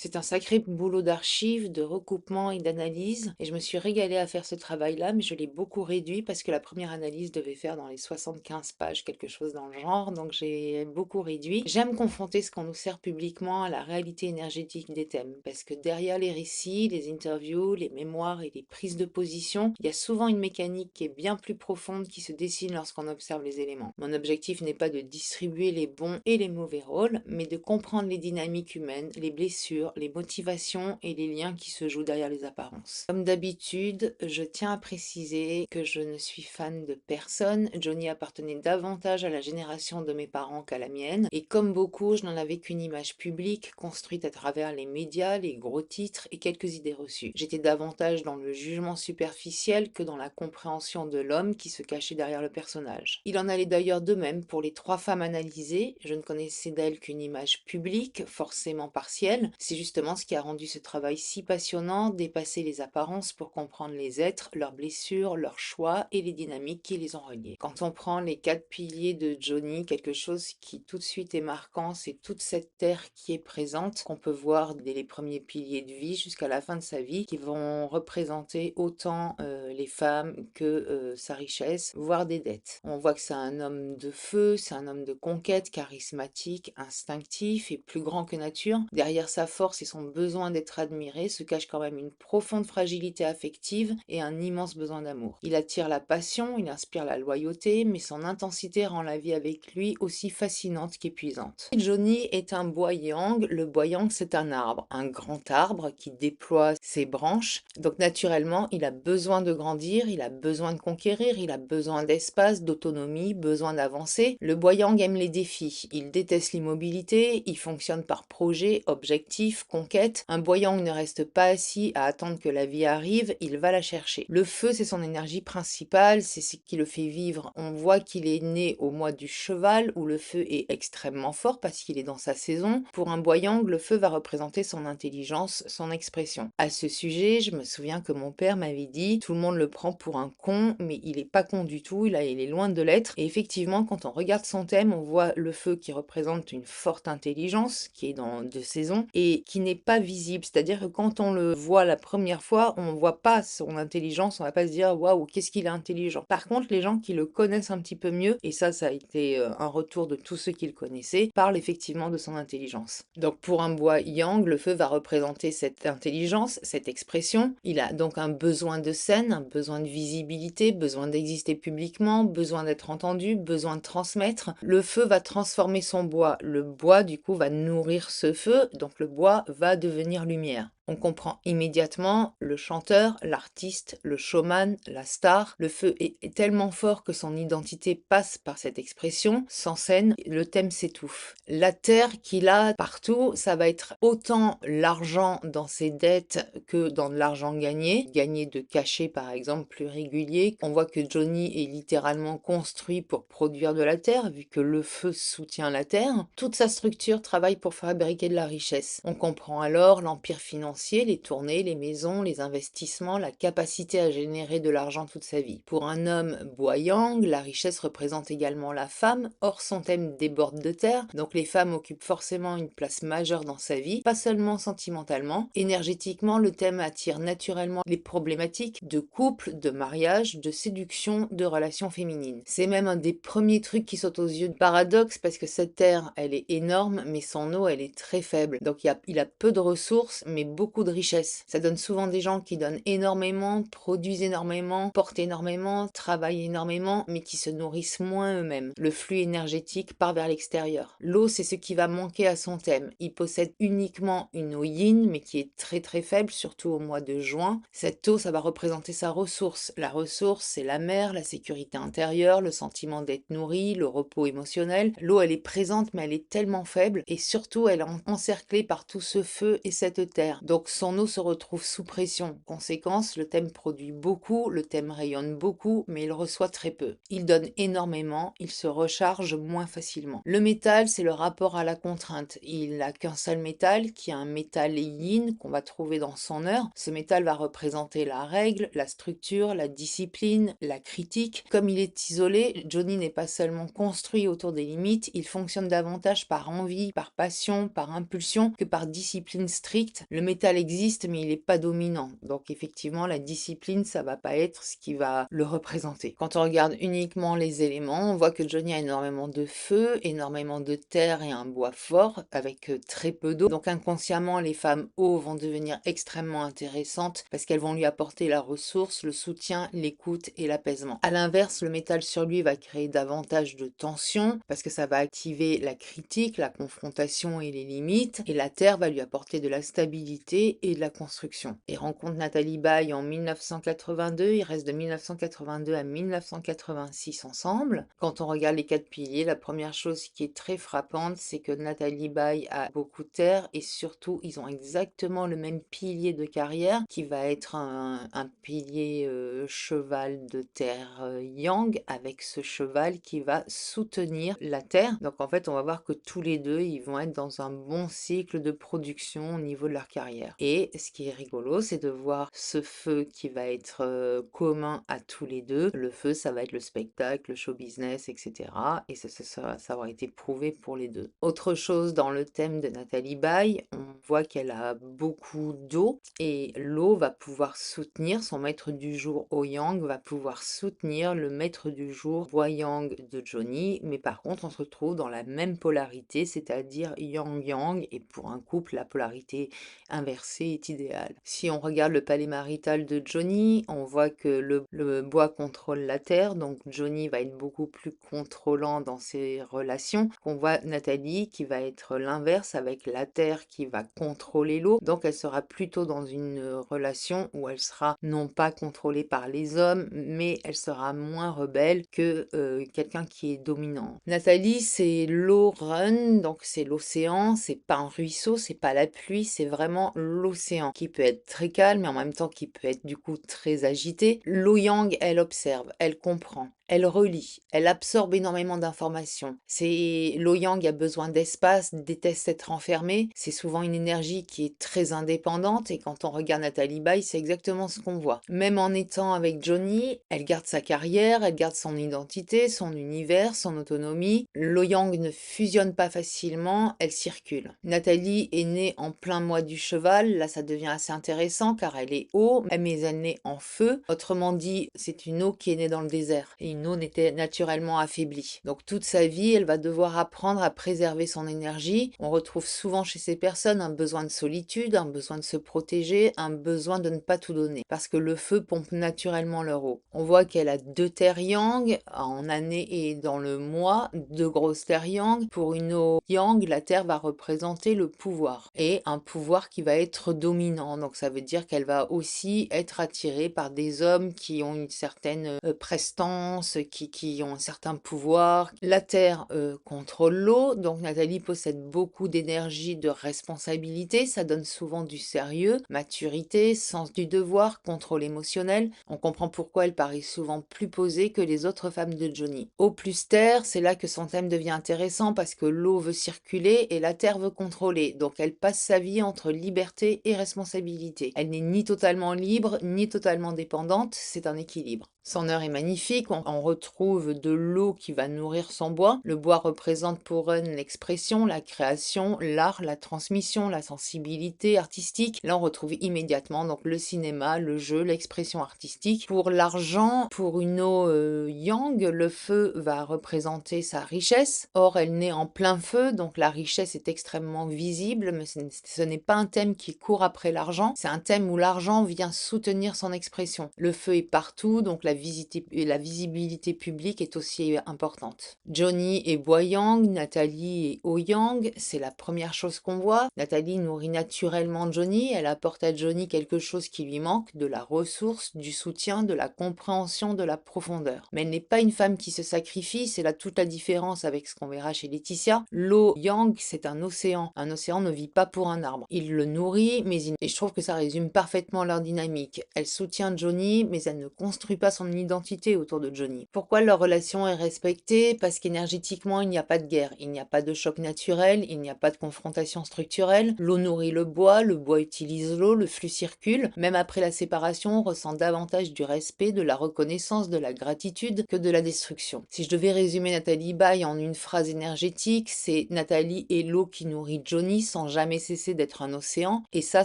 C'est un sacré boulot d'archives, de recoupement et d'analyse, et je me suis régalée à faire ce travail-là, mais je l'ai beaucoup réduit parce que la première analyse devait faire dans les 75 pages, quelque chose dans le genre, donc j'ai beaucoup réduit. J'aime confronter ce qu'on nous sert publiquement à la réalité énergétique des thèmes, parce que derrière les récits, les interviews, les mémoires et les prises de position, il y a souvent une mécanique qui est bien plus profonde qui se dessine lorsqu'on observe les éléments. Mon objectif n'est pas de distribuer les bons et les mauvais rôles, mais de comprendre les dynamiques humaines, les blessures, les motivations et les liens qui se jouent derrière les apparences. Comme d'habitude, je tiens à préciser que je ne suis fan de personne. Johnny appartenait davantage à la génération de mes parents qu'à la mienne, et comme beaucoup, je n'en avais qu'une image publique construite à travers les médias, les gros titres et quelques idées reçues. J'étais davantage dans le jugement superficiel que dans la compréhension de l'homme qui se cachait derrière le personnage. Il en allait d'ailleurs de même pour les 3 femmes analysées. Je ne connaissais d'elles qu'une image publique, forcément partielle. C'est justement ce qui a rendu ce travail si passionnant, dépasser les apparences pour comprendre les êtres, leurs blessures, leurs choix et les dynamiques qui les ont reliés. Quand on prend les 4 piliers de Johnny, quelque chose qui tout de suite est marquant, c'est toute cette terre qui est présente, qu'on peut voir dès les premiers piliers de vie jusqu'à la fin de sa vie, qui vont représenter autant les femmes que sa richesse, voire des dettes. On voit que c'est un homme de feu, c'est un homme de conquête, charismatique, instinctif et plus grand que nature. Derrière sa force et son besoin d'être admiré se cache quand même une profonde fragilité affective et un immense besoin d'amour. Il attire la passion, il inspire la loyauté, mais son intensité rend la vie avec lui aussi fascinante qu'épuisante. Johnny est un bois yang. Le bois yang, c'est un grand arbre qui déploie ses branches. Donc naturellement, il a besoin de grandir, il a besoin de conquérir, il a besoin d'espace, d'autonomie, besoin d'avancer. Le bois yang aime les défis, il déteste l'immobilité, il fonctionne par projet, objectif, conquête. Un bois yang ne reste pas assis à attendre que la vie arrive, il va la chercher. Le feu, c'est son énergie principale, c'est ce qui le fait vivre. On voit qu'il est né au mois du cheval où le feu est extrêmement fort parce qu'il est dans sa saison. Pour un bois yang, le feu va représenter son intelligence, son expression. À ce sujet, je me souviens que mon père m'avait dit tout le monde le prend pour un con, mais il est pas con du tout, il est loin de l'être. Et effectivement, quand on regarde son thème, on voit le feu qui représente une forte intelligence, qui est dans 2 saisons, et qui n'est pas visible. C'est-à-dire que quand on le voit la première fois, on voit pas son intelligence, on va pas se dire waouh, qu'est-ce qu'il est intelligent. Par contre, les gens qui le connaissent un petit peu mieux, et ça a été un retour de tous ceux qui le connaissaient, parlent effectivement de son intelligence. Donc pour un bois yang, le feu va représenter cette intelligence, cette expression. Il a donc un besoin de scène, un besoin de visibilité, besoin d'exister publiquement, besoin d'être entendu, besoin de transmettre. Le feu va transformer son bois. Le bois, du coup, va nourrir ce feu, donc le bois va devenir lumière. On comprend immédiatement le chanteur, l'artiste, le showman, la star. Le feu est tellement fort que son identité passe par cette expression. Sans scène, le thème s'étouffe. La terre qu'il a partout, ça va être autant l'argent dans ses dettes que dans de l'argent gagné. Gagné de cachets, par exemple, plus réguliers. On voit que Johnny est littéralement construit pour produire de la terre, vu que le feu soutient la terre. Toute sa structure travaille pour fabriquer de la richesse. On comprend alors l'empire financier, les tournées, les maisons, les investissements, la capacité à générer de l'argent toute sa vie. Pour un homme bois yang, la richesse représente également la femme. Or, son thème déborde de terre, donc les femmes occupent forcément une place majeure dans sa vie, pas seulement sentimentalement. Énergétiquement, le thème attire naturellement les problématiques de couple, de mariage, de séduction, de relations féminines. C'est même un des premiers trucs qui sautent aux yeux. Paradoxe parce que cette terre, elle est énorme, mais son eau, elle est très faible. Donc il a peu de ressources, mais beaucoup de richesses. Ça donne souvent des gens qui donnent énormément, produisent énormément, portent énormément, travaillent énormément, mais qui se nourrissent moins eux-mêmes. Le flux énergétique part vers l'extérieur. L'eau, c'est ce qui va manquer à son thème. Il possède uniquement une eau yin, mais qui est très très faible, surtout au mois de juin. Cette eau, ça va représenter sa ressource. La ressource, c'est la mer, la sécurité intérieure, le sentiment d'être nourri, le repos émotionnel. L'eau, elle est présente, mais elle est tellement faible, et surtout, elle est encerclée par tout ce feu et cette terre. Donc son eau se retrouve sous pression. Conséquence, le thème produit beaucoup, le thème rayonne beaucoup, mais il reçoit très peu. Il donne énormément, il se recharge moins facilement. Le métal, c'est le rapport à la contrainte. Il n'a qu'un seul métal, qui est un métal yin qu'on va trouver dans son heure. Ce métal va représenter la règle, la structure, la discipline, la critique. Comme il est isolé, Johnny n'est pas seulement construit autour des limites, il fonctionne davantage par envie, par passion, par impulsion que par discipline stricte. Le métal existe, mais il n'est pas dominant. Donc effectivement, la discipline, ça va pas être ce qui va le représenter. Quand on regarde uniquement les éléments, on voit que Johnny a énormément de feu, énormément de terre et un bois fort, avec très peu d'eau. Donc inconsciemment, les femmes eau vont devenir extrêmement intéressantes parce qu'elles vont lui apporter la ressource, le soutien, l'écoute et l'apaisement. À l'inverse, le métal sur lui va créer davantage de tension parce que ça va activer la critique, la confrontation et les limites. Et la terre va lui apporter de la stabilité et de la construction. Il rencontre Nathalie Baye en 1982. Ils restent de 1982 à 1986 ensemble. Quand on regarde les 4 piliers, la première chose qui est très frappante, c'est que Nathalie Baye a beaucoup de terre et surtout, ils ont exactement le même pilier de carrière qui va être un pilier cheval de terre yang avec ce cheval qui va soutenir la terre. Donc en fait, on va voir que tous les deux, ils vont être dans un bon cycle de production au niveau de leur carrière. Et ce qui est rigolo, c'est de voir ce feu qui va être commun à tous les deux. Le feu, ça va être le spectacle, le show business, etc. Et ça aura été prouvé pour les deux. Autre chose dans le thème de Nathalie Baye, on voit qu'elle a beaucoup d'eau et l'eau va pouvoir soutenir son maître du jour O-Yang, va pouvoir soutenir le maître du jour Bois-Yang de Johnny, mais par contre on se retrouve dans la même polarité, c'est-à-dire Yang-Yang, et pour un couple la polarité inversée est idéale. Si on regarde le palais marital de Johnny, on voit que le bois contrôle la terre, donc Johnny va être beaucoup plus contrôlant dans ses relations. On voit Nathalie qui va être l'inverse avec la terre qui va contrôler l'eau, donc elle sera plutôt dans une relation où elle sera non pas contrôlée par les hommes, mais elle sera moins rebelle que quelqu'un qui est dominant. Nathalie, c'est l'eau run, donc c'est l'océan, c'est pas un ruisseau, c'est pas la pluie, c'est vraiment l'océan qui peut être très calme mais en même temps qui peut être du coup très agité. L'eau yang, elle observe, elle comprend. Elle relie, elle absorbe énormément d'informations. C'est l'eau yang a besoin d'espace, déteste être enfermée. C'est souvent une énergie qui est très indépendante et quand on regarde Nathalie Baye, c'est exactement ce qu'on voit. Même en étant avec Johnny, elle garde sa carrière, elle garde son identité, son univers, son autonomie. L'eau yang ne fusionne pas facilement, elle circule. Nathalie est née en plein mois du cheval, là ça devient assez intéressant car elle est eau, mais elle est née en feu. Autrement dit, c'est une eau qui est née dans le désert et une eau n'était naturellement affaiblie. Donc toute sa vie, elle va devoir apprendre à préserver son énergie. On retrouve souvent chez ces personnes un besoin de solitude, un besoin de se protéger, un besoin de ne pas tout donner parce que le feu pompe naturellement leur eau. On voit qu'elle a 2 terres yang en année et dans le mois, 2 grosses terres yang. Pour une eau yang, la terre va représenter le pouvoir et un pouvoir qui va être dominant. Donc ça veut dire qu'elle va aussi être attirée par des hommes qui ont une certaine prestance, qui ont un certain pouvoir. La terre contrôle l'eau, donc Nathalie possède beaucoup d'énergie, de responsabilité, ça donne souvent du sérieux, maturité, sens du devoir, contrôle émotionnel. On comprend pourquoi elle paraît souvent plus posée que les autres femmes de Johnny. Eau plus terre, c'est là que son thème devient intéressant parce que l'eau veut circuler et la terre veut contrôler. Donc elle passe sa vie entre liberté et responsabilité. Elle n'est ni totalement libre, ni totalement dépendante, c'est un équilibre. Son heure est magnifique, on retrouve de l'eau qui va nourrir son bois. Le bois représente pour Run l'expression, la création, l'art, la transmission, la sensibilité artistique. Là, on retrouve immédiatement donc le cinéma, le jeu, l'expression artistique. Pour l'argent, pour une eau yang, le feu va représenter sa richesse. Or, elle naît en plein feu, donc la richesse est extrêmement visible, mais ce n'est pas un thème qui court après l'argent. C'est un thème où l'argent vient soutenir son expression. Le feu est partout, donc la visibilité publique est aussi importante. Johnny est Bois-Yang, Nathalie est O-Yang, c'est la première chose qu'on voit. Nathalie nourrit naturellement Johnny, elle apporte à Johnny quelque chose qui lui manque, de la ressource, du soutien, de la compréhension, de la profondeur. Mais elle n'est pas une femme qui se sacrifie, c'est là toute la différence avec ce qu'on verra chez Laetitia. L'eau Yang, c'est un océan. Un océan ne vit pas pour un arbre. Il le nourrit nourrit, et je trouve que ça résume parfaitement leur dynamique. Elle soutient Johnny, mais elle ne construit pas son identité autour de Johnny. Pourquoi leur relation est respectée? Parce qu'énergétiquement, il n'y a pas de guerre, il n'y a pas de choc naturel, il n'y a pas de confrontation structurelle. L'eau nourrit le bois utilise l'eau, le flux circule. Même après la séparation, on ressent davantage du respect, de la reconnaissance, de la gratitude que de la destruction. Si je devais résumer Nathalie Baye en une phrase énergétique, c'est Nathalie est l'eau qui nourrit Johnny sans jamais cesser d'être un océan, et ça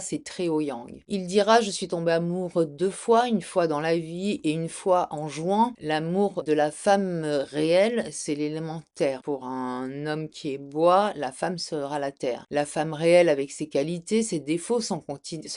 c'est très haut yang. Il dira: je suis tombé amoureux 2 fois, une fois dans la vie et une fois en jouant. L'amour de la femme réelle, c'est l'élément terre. Pour un homme qui est bois, la femme sera la terre. La femme réelle avec ses qualités, ses défauts, son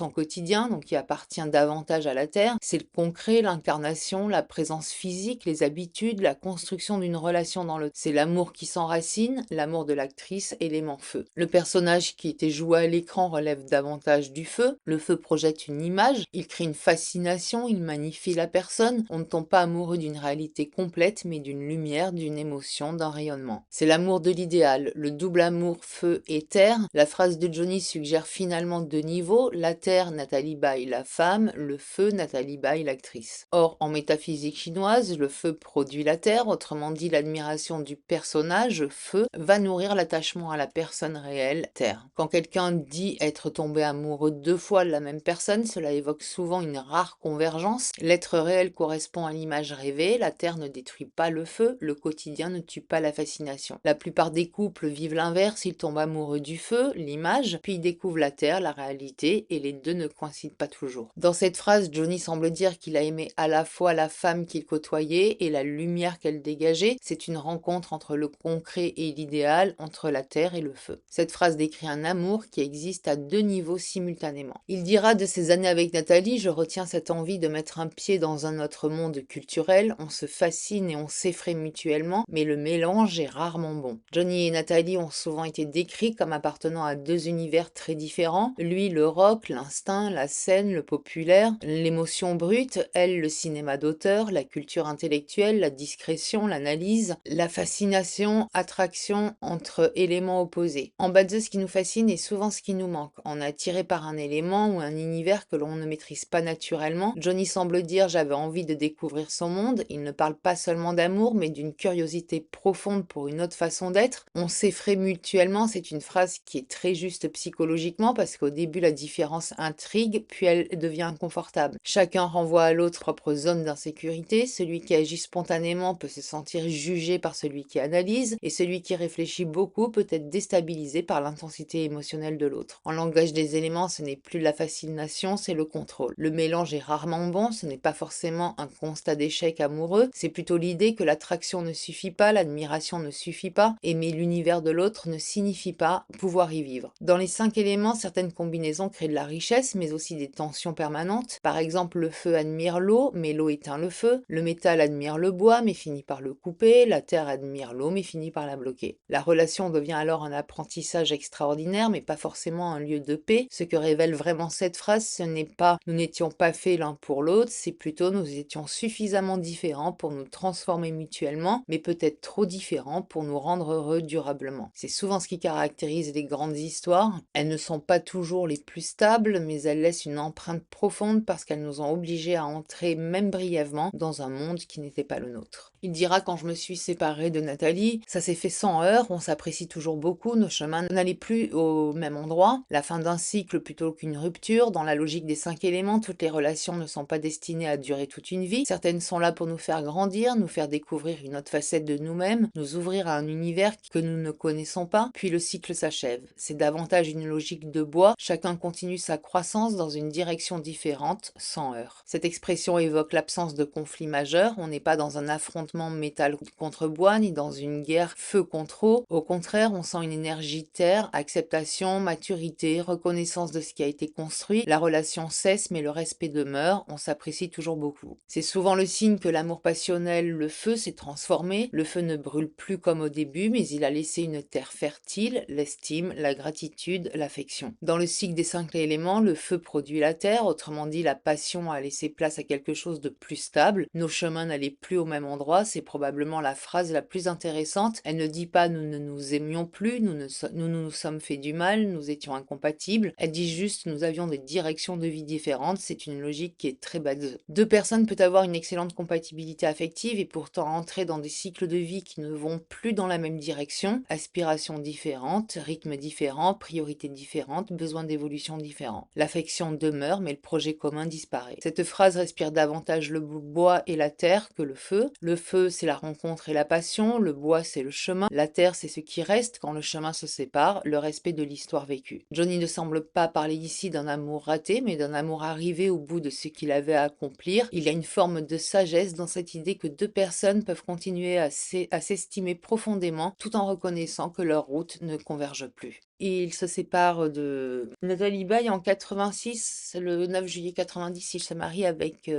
quotidien, donc qui appartient davantage à la terre, c'est le concret, l'incarnation, la présence physique, les habitudes, la construction d'une relation dans le... C'est l'amour qui s'enracine, l'amour de l'actrice, élément feu. Le personnage qui était joué à l'écran relève davantage du feu. Le feu projette une image, il crée une fascination, il magnifie la personne. On ne tombe pas amoureux d'une réalité complète, mais d'une lumière, d'une émotion, d'un rayonnement. C'est l'amour de l'idéal, le double amour feu et terre. La phrase de Johnny suggère finalement 2 niveaux, la terre, Nathalie Baye, la femme, le feu, Nathalie Baye, l'actrice. Or, en métaphysique chinoise, le feu produit la terre, autrement dit l'admiration du personnage, feu, va nourrir l'attachement à la personne réelle, terre. Quand quelqu'un dit être tombé amoureux 2 fois de la même personne, cela évoque souvent une rare convergence. L'être réel correspond à l'image rêvée, la terre ne détruit pas le feu, le quotidien ne tue pas la fascination. La plupart des couples vivent l'inverse, ils tombent amoureux du feu, l'image, puis ils découvrent la terre, la réalité, et les deux ne coïncident pas toujours. Dans cette phrase, Johnny semble dire qu'il a aimé à la fois la femme qu'il côtoyait et la lumière qu'elle dégageait. C'est une rencontre entre le concret et l'idéal, entre la terre et le feu. Cette phrase décrit un amour qui existe à 2 niveaux simultanément. Il dira de ses années avec Nathalie: je retiens cette envie de mettre un pied dans un autre monde culturel, on se fascine et on s'effraie mutuellement, mais le mélange est rarement bon. Johnny et Nathalie ont souvent été décrits comme appartenant à 2 univers très différents. Lui, le rock, l'instinct, la scène, le populaire, l'émotion brute, elle, le cinéma d'auteur, la culture intellectuelle, la discrétion, l'analyse, la fascination, attraction entre éléments opposés. En bas de ce qui nous fascine est souvent ce qui nous manque. On est attiré par un élément ou un univers que l'on ne maîtrise pas naturellement. Johnny semble dire: j'avais envie de découvrir son monde. Il ne parle pas seulement d'amour, mais d'une curiosité profonde pour une autre façon d'être. On s'effraie mutuellement, c'est une phrase qui est très juste psychologiquement parce qu'au début la différence intrigue, puis elle devient inconfortable. Chacun renvoie à l'autre propre zone d'insécurité. Celui qui agit spontanément peut se sentir jugé par celui qui analyse, et celui qui réfléchit beaucoup peut être déstabilisé par l'intensité émotionnelle de l'autre. En langage des éléments, ce n'est plus la fascination, c'est le contrôle. Le mélange est rarement bon, ce n'est pas forcément un constat d'échec amoureux, c'est plutôt l'idée que l'attraction ne suffit pas, l'admiration ne suffit pas, aimer l'univers de l'autre ne signifie pas pouvoir y vivre. Dans les 5 éléments, certaines combinaisons créent de la richesse, mais aussi des tensions permanentes. Par exemple, le feu admire l'eau, mais l'eau éteint le feu. Le métal admire le bois, mais finit par le couper. La terre admire l'eau, mais finit par la bloquer. La relation devient alors un apprentissage extraordinaire, mais pas forcément un lieu de paix. Ce que révèle vraiment cette phrase, ce n'est pas nous n'étions pas faits l'un pour l'autre, c'est plutôt nous étions suffisamment différents pour nous transformer mutuellement, mais peut-être trop différents pour nous rendre heureux durablement. C'est souvent ce qui caractérise les grandes histoires. Elles ne sont pas toujours les plus stables, mais elles laissent une empreinte profonde parce qu'elles nous ont obligés à entrer, même brièvement, dans un monde qui n'était pas le nôtre. Il dira: quand je me suis séparée de Nathalie, ça s'est fait sans heurts, on s'apprécie toujours beaucoup, nos chemins n'allaient plus au même endroit. La fin d'un cycle plutôt qu'une rupture. Dans la logique des 5 éléments, toutes les relations ne sont pas destinées à durer toute une vie. Certaines sont là pour nous faire grandir, nous faire découvrir une autre facette de nous-mêmes, nous ouvrir à un univers que nous ne connaissons pas, puis le cycle s'achève. C'est davantage une logique de bois, chacun continue sa croissance dans une direction différente, sans heurts. Cette expression évoque l'absence de conflit majeur, on n'est pas dans un affrontement métal contre bois, ni dans une guerre feu contre eau. Au contraire, on sent une énergie terre, acceptation, maturité, reconnaissance de ce qui a été construit. La relation cesse, mais le respect demeure, on s'apprécie toujours beaucoup. C'est souvent le signe que l'amour passionnel, le feu, s'est transformé. Le feu ne brûle plus comme au début, mais il a laissé une terre fertile, l'estime, la gratitude, l'affection. Dans le cycle des 5 éléments, le feu produit la terre, autrement dit la passion a laissé place à quelque chose de plus stable. Nos chemins n'allaient plus au même endroit, c'est probablement la phrase la plus intéressante. Elle ne dit pas nous ne nous aimions plus, nous nous sommes fait du mal, nous étions incompatibles. incompatibles. Elle dit juste nous avions des directions de vie différentes, c'est une logique qui est très base. Deux personnes peuvent avoir une excellente compatibilité affective et pourtant entrer dans des cycles de vie qui ne vont plus dans la même direction, aspirations différentes, rythmes différents, priorités différentes, besoins d'évolution différents. L'affection demeure mais le projet commun disparaît. Cette phrase respire davantage le bois et la terre que le feu. Le feu, c'est la rencontre et la passion, le bois, c'est le chemin, la terre, c'est ce qui reste quand le chemin se sépare, le respect de l'histoire vécue. Johnny ne semble pas parler ici d'un amour raté, mais d'un amour arrivé au bout de ce qu'il avait à accomplir. Il y a une forme de sagesse dans cette idée que deux personnes peuvent continuer à s'estimer profondément tout en reconnaissant que leurs routes ne convergent plus. Il se sépare de Nathalie Baye en 86, le 9 juillet 90, il se marie avec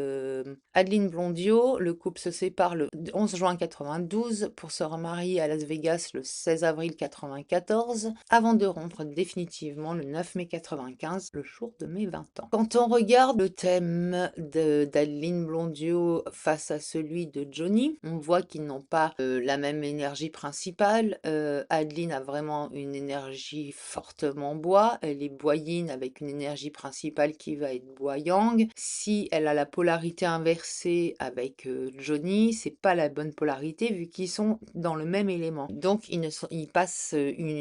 Adeline Blondiot. Le couple se sépare le 11 juin 92 pour se remarier à Las Vegas le 16 avril 94, avant de rompre définitivement le 9 mai 95, le jour de mes 20 ans. Quand on regarde le thème d'Adeline Blondiot face à celui de Johnny, on voit qu'ils n'ont pas la même énergie principale. Adeline a vraiment une énergie fortement bois, elle est boyine avec une énergie principale qui va être bois-yang. Si elle a la polarité inversée avec Johnny, c'est pas la bonne polarité vu qu'ils sont dans le même élément. Donc ils passent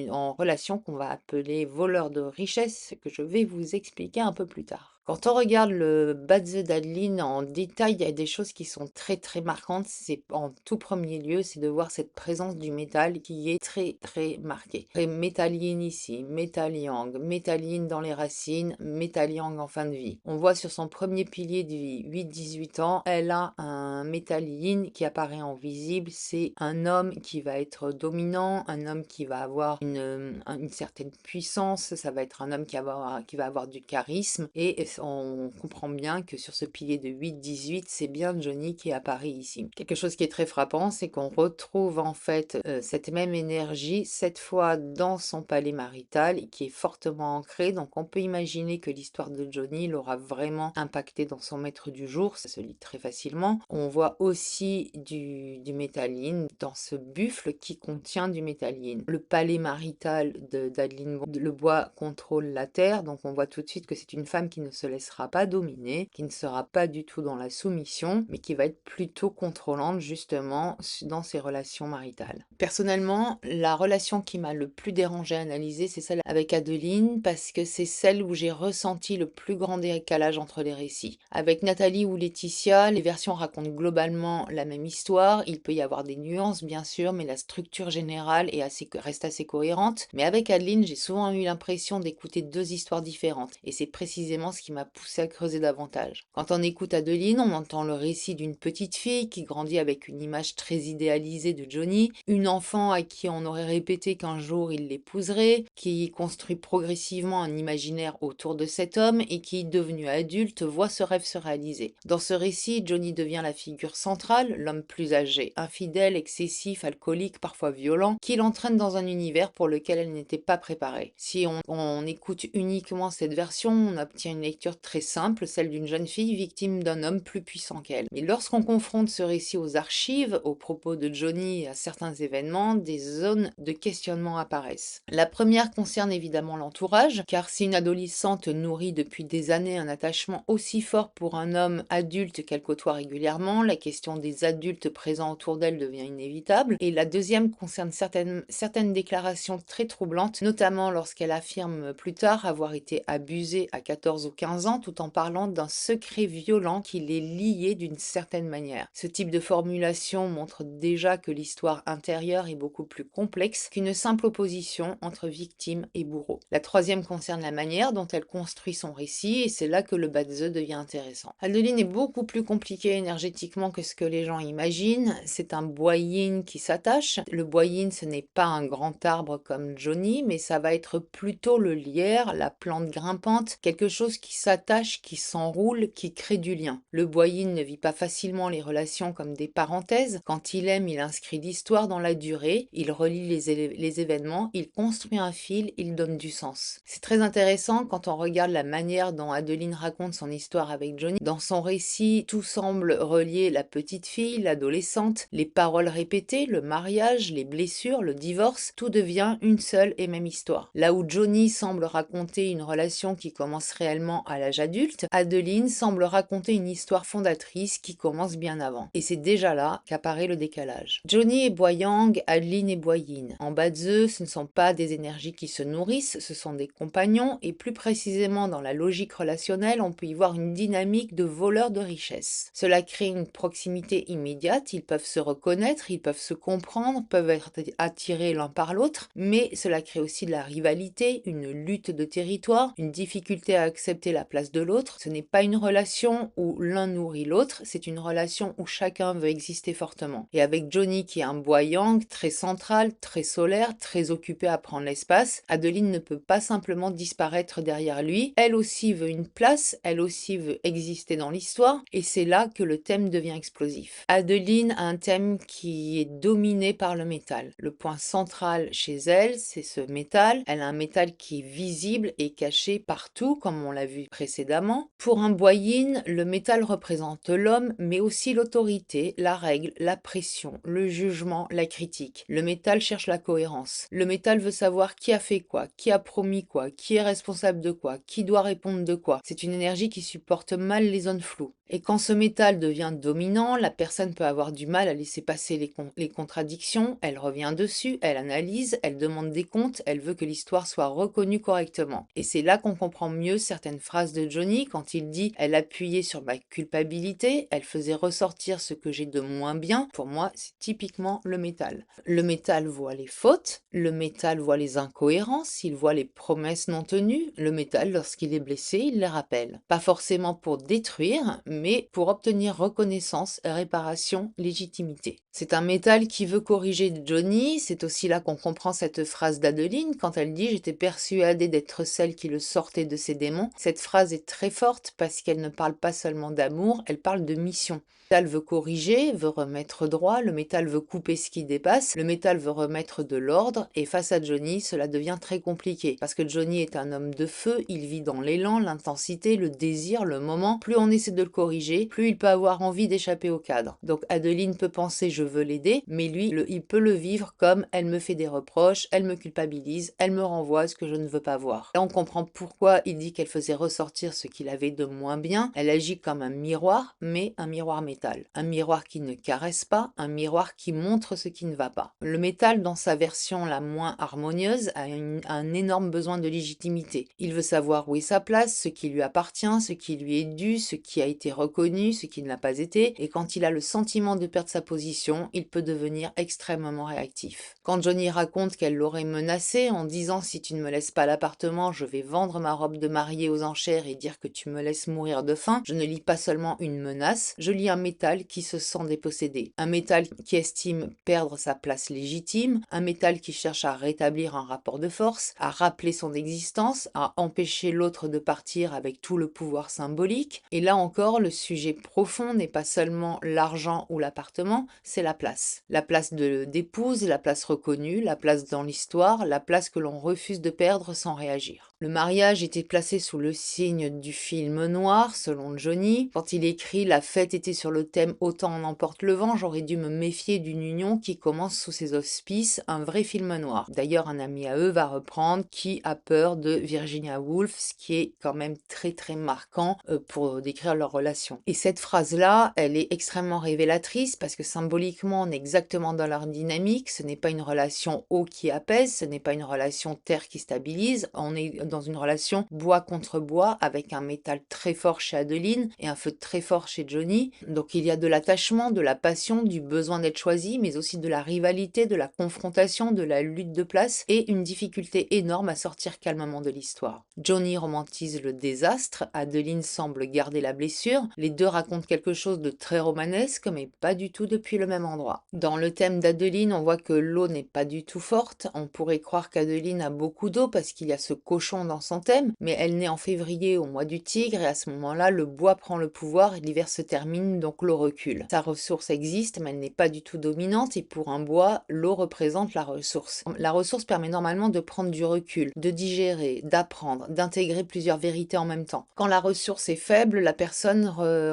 en relation qu'on va appeler voleur de richesse, que je vais vous expliquer un peu plus tard. Quand on regarde le Badze d'Adeline en détail, il y a des choses qui sont très très marquantes. C'est en tout premier lieu, c'est de voir cette présence du métal qui est très très marquée. Très métalline ici, métal yang, métalline dans les racines, métal yang en fin de vie. On voit sur son premier pilier de vie, 8-18 ans, elle a un métal yin qui apparaît en visible. C'est un homme qui va être dominant, un homme qui va avoir une certaine puissance, ça va être un homme qui va avoir du charisme et on comprend bien que sur ce pilier de 8-18, c'est bien Johnny qui apparaît ici. Quelque chose qui est très frappant, c'est qu'on retrouve en fait cette même énergie, cette fois dans son palais marital, qui est fortement ancré. Donc on peut imaginer que l'histoire de Johnny l'aura vraiment impacté dans son maître du jour, ça se lit très facilement. On voit aussi du métalline dans ce buffle qui contient du métalline. Le palais marital d'Adeline, le bois contrôle la terre, donc on voit tout de suite que c'est une femme qui ne se laissera pas dominer, qui ne sera pas du tout dans la soumission, mais qui va être plutôt contrôlante justement dans ses relations maritales. Personnellement, la relation qui m'a le plus dérangée à analyser, c'est celle avec Adeline, parce que c'est celle où j'ai ressenti le plus grand décalage entre les récits. Avec Nathalie ou Laetitia, les versions racontent globalement la même histoire, il peut y avoir des nuances bien sûr, mais la structure générale reste assez cohérente. Mais avec Adeline, j'ai souvent eu l'impression d'écouter deux histoires différentes, et c'est précisément ce qui m'a poussé à creuser davantage. Quand on écoute Adeline, on entend le récit d'une petite fille qui grandit avec une image très idéalisée de Johnny, une enfant à qui on aurait répété qu'un jour il l'épouserait, qui construit progressivement un imaginaire autour de cet homme et qui, devenu adulte, voit ce rêve se réaliser. Dans ce récit, Johnny devient la figure centrale, l'homme plus âgé, infidèle, excessif, alcoolique, parfois violent, qui l'entraîne dans un univers pour lequel elle n'était pas préparée. Si on écoute uniquement cette version, on obtient une lecture très simple, celle d'une jeune fille victime d'un homme plus puissant qu'elle. Mais lorsqu'on confronte ce récit aux archives, aux propos de Johnny et à certains événements, des zones de questionnement apparaissent. La première concerne évidemment l'entourage, car si une adolescente nourrit depuis des années un attachement aussi fort pour un homme adulte qu'elle côtoie régulièrement, la question des adultes présents autour d'elle devient inévitable. Et la deuxième concerne certaines déclarations très troublantes, notamment lorsqu'elle affirme plus tard avoir été abusée à 14 ou 15 ans, tout en parlant d'un secret violent qui les liait d'une certaine manière. Ce type de formulation montre déjà que l'histoire intérieure est beaucoup plus complexe qu'une simple opposition entre victime et bourreau. La troisième concerne la manière dont elle construit son récit, et c'est là que le Badze devient intéressant. Adeline est beaucoup plus compliquée énergétiquement que ce que les gens imaginent. C'est un bois yin qui s'attache. Le bois yin, ce n'est pas un grand arbre comme Johnny, mais ça va être plutôt le lierre, la plante grimpante, quelque chose qui s'attache, qui s'enroule, qui crée du lien. Le Boïne ne vit pas facilement les relations comme des parenthèses. Quand il aime, il inscrit l'histoire dans la durée, il relie les événements, il construit un fil, il donne du sens. C'est très intéressant quand on regarde la manière dont Adeline raconte son histoire avec Johnny. Dans son récit, tout semble relier la petite fille, l'adolescente, les paroles répétées, le mariage, les blessures, le divorce, tout devient une seule et même histoire. Là où Johnny semble raconter une relation qui commence réellement à l'âge adulte, Adeline semble raconter une histoire fondatrice qui commence bien avant. Et c'est déjà là qu'apparaît le décalage. Johnny est Boyang, Adeline est Boyin. En bas d'eux, ce ne sont pas des énergies qui se nourrissent, ce sont des compagnons, et plus précisément dans la logique relationnelle, on peut y voir une dynamique de voleurs de richesse. Cela crée une proximité immédiate, ils peuvent se reconnaître, ils peuvent se comprendre, peuvent être attirés l'un par l'autre, mais cela crée aussi de la rivalité, une lutte de territoire, une difficulté à accepter la place de l'autre. Ce n'est pas une relation où l'un nourrit l'autre, c'est une relation où chacun veut exister fortement. Et avec Johnny qui est un Boyang très central, très solaire, très occupé à prendre l'espace, Adeline ne peut pas simplement disparaître derrière lui. Elle aussi veut une place, elle aussi veut exister dans l'histoire, et c'est là que le thème devient explosif. Adeline a un thème qui est dominé par le métal. Le point central chez elle, c'est ce métal. Elle a un métal qui est visible et caché partout, comme on l'a vu précédemment. Pour un Boyin, le métal représente l'homme, mais aussi l'autorité, la règle, la pression, le jugement, la critique. Le métal cherche la cohérence. Le métal veut savoir qui a fait quoi, qui a promis quoi, qui est responsable de quoi, qui doit répondre de quoi. C'est une énergie qui supporte mal les zones floues. Et quand ce métal devient dominant, la personne peut avoir du mal à laisser passer les contradictions, elle revient dessus, elle analyse, elle demande des comptes, elle veut que l'histoire soit reconnue correctement. Et c'est là qu'on comprend mieux certaines phrases de Johnny quand il dit « Elle appuyait sur ma culpabilité, elle faisait ressortir ce que j'ai de moins bien ». Pour moi, c'est typiquement le métal. Le métal voit les fautes, le métal voit les incohérences, il voit les promesses non tenues. Le métal, lorsqu'il est blessé, il les rappelle. Pas forcément pour détruire, mais pour obtenir reconnaissance, réparation, légitimité. C'est un métal qui veut corriger Johnny, c'est aussi là qu'on comprend cette phrase d'Adeline quand elle dit « J'étais persuadée d'être celle qui le sortait de ses démons ». Cette phrase est très forte parce qu'elle ne parle pas seulement d'amour, elle parle de mission. Le métal veut corriger, veut remettre droit, le métal veut couper ce qui dépasse, le métal veut remettre de l'ordre, et face à Johnny, cela devient très compliqué, parce que Johnny est un homme de feu, il vit dans l'élan, l'intensité, le désir, le moment. Plus on essaie de le corriger, plus il peut avoir envie d'échapper au cadre. Donc Adeline peut penser « je veux l'aider », mais lui, il peut le vivre comme « elle me fait des reproches, elle me culpabilise, elle me renvoie ce que je ne veux pas voir ». Là, on comprend pourquoi il dit qu'elle faisait ressortir ce qu'il avait de moins bien. Elle agit comme un miroir, mais un miroir métal. Un miroir qui ne caresse pas, un miroir qui montre ce qui ne va pas. Le métal, dans sa version la moins harmonieuse, a un énorme besoin de légitimité. Il veut savoir où est sa place, ce qui lui appartient, ce qui lui est dû, ce qui a été reconnu, ce qui ne l'a pas été, et quand il a le sentiment de perdre sa position, il peut devenir extrêmement réactif. Quand Johnny raconte qu'elle l'aurait menacé en disant « si tu ne me laisses pas l'appartement, je vais vendre ma robe de mariée aux enchères et dire que tu me laisses mourir de faim », je ne lis pas seulement une menace, je lis un métal qui se sent dépossédé, un métal qui estime perdre sa place légitime, un métal qui cherche à rétablir un rapport de force, à rappeler son existence, à empêcher l'autre de partir avec tout le pouvoir symbolique. Et là encore, le sujet profond n'est pas seulement l'argent ou l'appartement, c'est la place. La place d'épouse, la place reconnue, la place dans l'histoire, la place que l'on refuse de perdre sans réagir. Le mariage était placé sous le signe du film noir, selon Johnny. Quand il écrit « La fête était sur le thème Autant en emporte le vent », j'aurais dû me méfier d'une union qui commence sous ses auspices, un vrai film noir. D'ailleurs, un ami à eux va reprendre « Qui a peur » de Virginia Woolf, ce qui est quand même très très marquant pour décrire leur relation. Et cette phrase-là, elle est extrêmement révélatrice parce que symboliquement, on est exactement dans leur dynamique. Ce n'est pas une relation eau qui apaise, ce n'est pas une relation terre qui stabilise. On est dans une relation bois contre bois avec un métal très fort chez Adeline et un feu très fort chez Johnny. Donc il y a de l'attachement, de la passion, du besoin d'être choisi, mais aussi de la rivalité, de la confrontation, de la lutte de place et une difficulté énorme à sortir calmement de l'histoire. Johnny romantise le désastre, Adeline semble garder la blessure, les deux racontent quelque chose de très romanesque, mais pas du tout depuis le même endroit. Dans le thème d'Adeline, on voit que l'eau n'est pas du tout forte, on pourrait croire qu'Adeline a beaucoup d'eau parce qu'il y a ce cochon poisson dans son thème, mais elle naît en février au mois du tigre et à ce moment-là, le bois prend le pouvoir et l'hiver se termine, donc l'eau recule. Sa ressource existe, mais elle n'est pas du tout dominante et pour un bois, l'eau représente la ressource. La ressource permet normalement de prendre du recul, de digérer, d'apprendre, d'intégrer plusieurs vérités en même temps. Quand la ressource est faible, la personne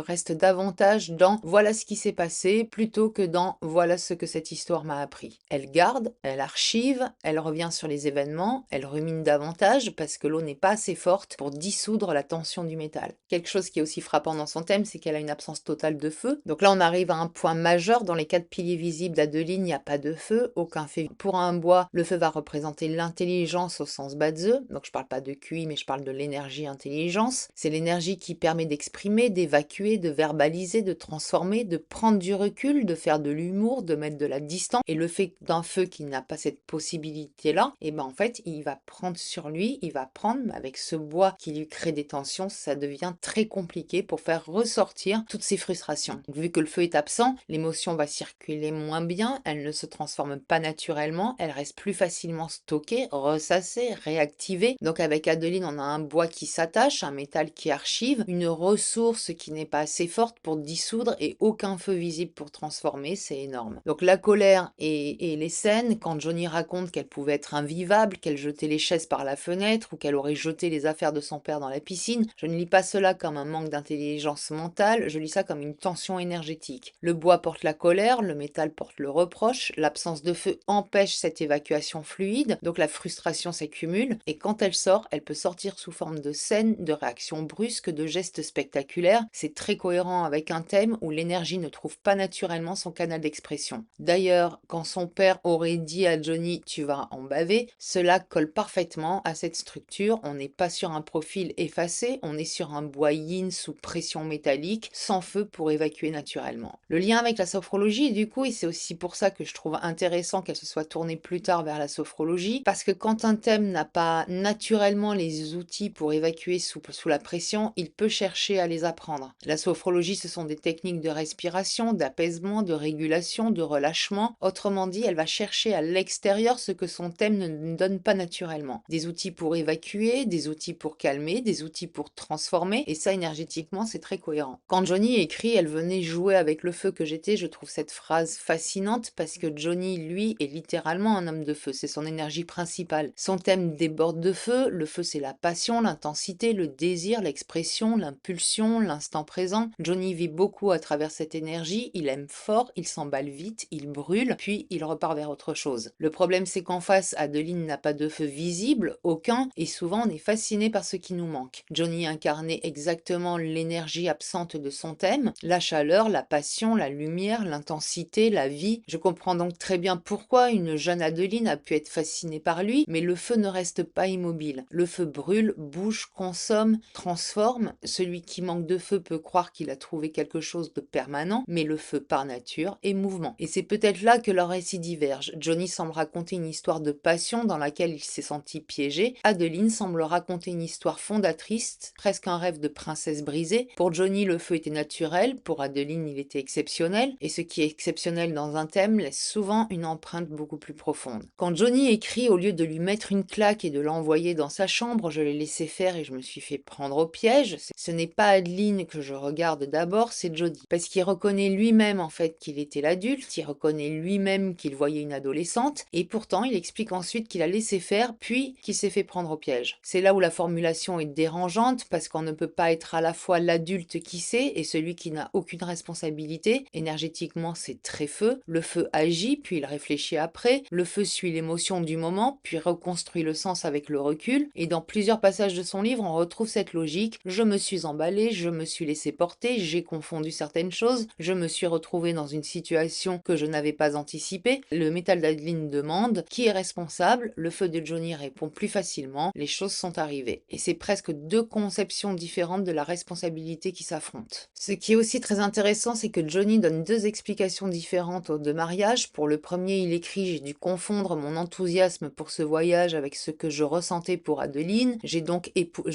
reste davantage dans voilà ce qui s'est passé plutôt que dans voilà ce que cette histoire m'a appris. Elle garde, elle archive, elle revient sur les événements, elle rumine davantage parce que l'eau n'est pas assez forte pour dissoudre la tension du métal. Quelque chose qui est aussi frappant dans son thème, c'est qu'elle a une absence totale de feu. Donc là, on arrive à un point majeur. Dans les 4 piliers visibles d'Adeline, il n'y a pas de feu, aucun feu. Pour un bois, le feu va représenter l'intelligence au sens bas de the. Donc je parle pas de QI, mais je parle de l'énergie intelligence. C'est l'énergie qui permet d'exprimer, d'évacuer, de verbaliser, de transformer, de prendre du recul, de faire de l'humour, de mettre de la distance. Et le fait d'un feu qui n'a pas cette possibilité-là, et ben en fait, il va prendre sur lui, il va prendre avec ce bois qui lui crée des tensions, ça devient très compliqué pour faire ressortir toutes ces frustrations. Donc, vu que le feu est absent, l'émotion va circuler moins bien, elle ne se transforme pas naturellement, elle reste plus facilement stockée, ressassée, réactivée. Donc avec Adeline, on a un bois qui s'attache, un métal qui archive, une ressource qui n'est pas assez forte pour dissoudre et aucun feu visible pour transformer, c'est énorme. Donc la colère et les scènes, quand Johnny raconte qu'elle pouvait être invivable, qu'elle jetait les chaises par la fenêtre ou qu'elle aurait jeté les affaires de son père dans la piscine, je ne lis pas cela comme un manque d'intelligence mentale, je lis ça comme une tension énergétique. Le bois porte la colère, le métal porte le reproche, l'absence de feu empêche cette évacuation fluide, donc la frustration s'accumule, et quand elle sort, elle peut sortir sous forme de scènes, de réactions brusques, de gestes spectaculaires. C'est très cohérent avec un thème où l'énergie ne trouve pas naturellement son canal d'expression. D'ailleurs, quand son père aurait dit à Johnny « tu vas en baver », cela colle parfaitement à cette structure. On n'est pas sur un profil effacé, on est sur un bois yin sous pression métallique, sans feu pour évacuer naturellement. Le lien avec la sophrologie, du coup, et c'est aussi pour ça que je trouve intéressant qu'elle se soit tournée plus tard vers la sophrologie, parce que quand un thème n'a pas naturellement les outils pour évacuer sous la pression, il peut chercher à les apprendre. La sophrologie, ce sont des techniques de respiration, d'apaisement, de régulation, de relâchement. Autrement dit, elle va chercher à l'extérieur ce que son thème ne donne pas naturellement. Des outils pour évacuer, des outils pour calmer, des outils pour transformer, et ça énergétiquement c'est très cohérent. Quand Johnny écrit « Elle venait jouer avec le feu que j'étais », je trouve cette phrase fascinante parce que Johnny, lui, est littéralement un homme de feu, c'est son énergie principale. Son thème déborde de feu, le feu c'est la passion, l'intensité, le désir, l'expression, l'impulsion, l'instant présent. Johnny vit beaucoup à travers cette énergie, il aime fort, il s'emballe vite, il brûle, puis il repart vers autre chose. Le problème c'est qu'en face, Adeline n'a pas de feu visible, aucun, et souvent on est fasciné par ce qui nous manque. Johnny incarnait exactement l'énergie absente de son thème, la chaleur, la passion, la lumière, l'intensité, la vie. Je comprends donc très bien pourquoi une jeune Adeline a pu être fascinée par lui, mais le feu ne reste pas immobile. Le feu brûle, bouge, consomme, transforme. Celui qui manque de feu peut croire qu'il a trouvé quelque chose de permanent, mais le feu par nature est mouvement. Et c'est peut-être là que leurs récits divergent. Johnny semble raconter une histoire de passion dans laquelle il s'est senti piégé. Adeline semble raconter une histoire fondatrice, presque un rêve de princesse brisée. Pour Johnny, le feu était naturel, pour Adeline, il était exceptionnel, et ce qui est exceptionnel dans un thème laisse souvent une empreinte beaucoup plus profonde. Quand Johnny écrit, au lieu de lui mettre une claque et de l'envoyer dans sa chambre, je l'ai laissé faire et je me suis fait prendre au piège. Ce n'est pas Adeline que je regarde d'abord, c'est Jody. Parce qu'il reconnaît lui-même en fait qu'il était l'adulte, il reconnaît lui-même qu'il voyait une adolescente, et pourtant il explique ensuite qu'il a laissé faire, puis qu'il s'est fait prendre au piège. C'est là où la formulation est dérangeante, parce qu'on ne peut pas être à la fois l'adulte qui sait et celui qui n'a aucune responsabilité. Énergétiquement, c'est très feu. Le feu agit, puis il réfléchit après. Le feu suit l'émotion du moment, puis reconstruit le sens avec le recul. Et dans plusieurs passages de son livre, on retrouve cette logique. Je me suis emballée, je me suis laissé porter, j'ai confondu certaines choses, je me suis retrouvée dans une situation que je n'avais pas anticipée. Le métal d'Adeline demande qui est responsable. Le feu de Johnny répond plus facilement. Les choses sont arrivées. Et c'est presque deux conceptions différentes de la responsabilité qui s'affrontent. Ce qui est aussi très intéressant, c'est que Johnny donne deux explications différentes aux deux mariages. Pour le premier, il écrit « J'ai dû confondre mon enthousiasme pour ce voyage avec ce que je ressentais pour Adeline. Je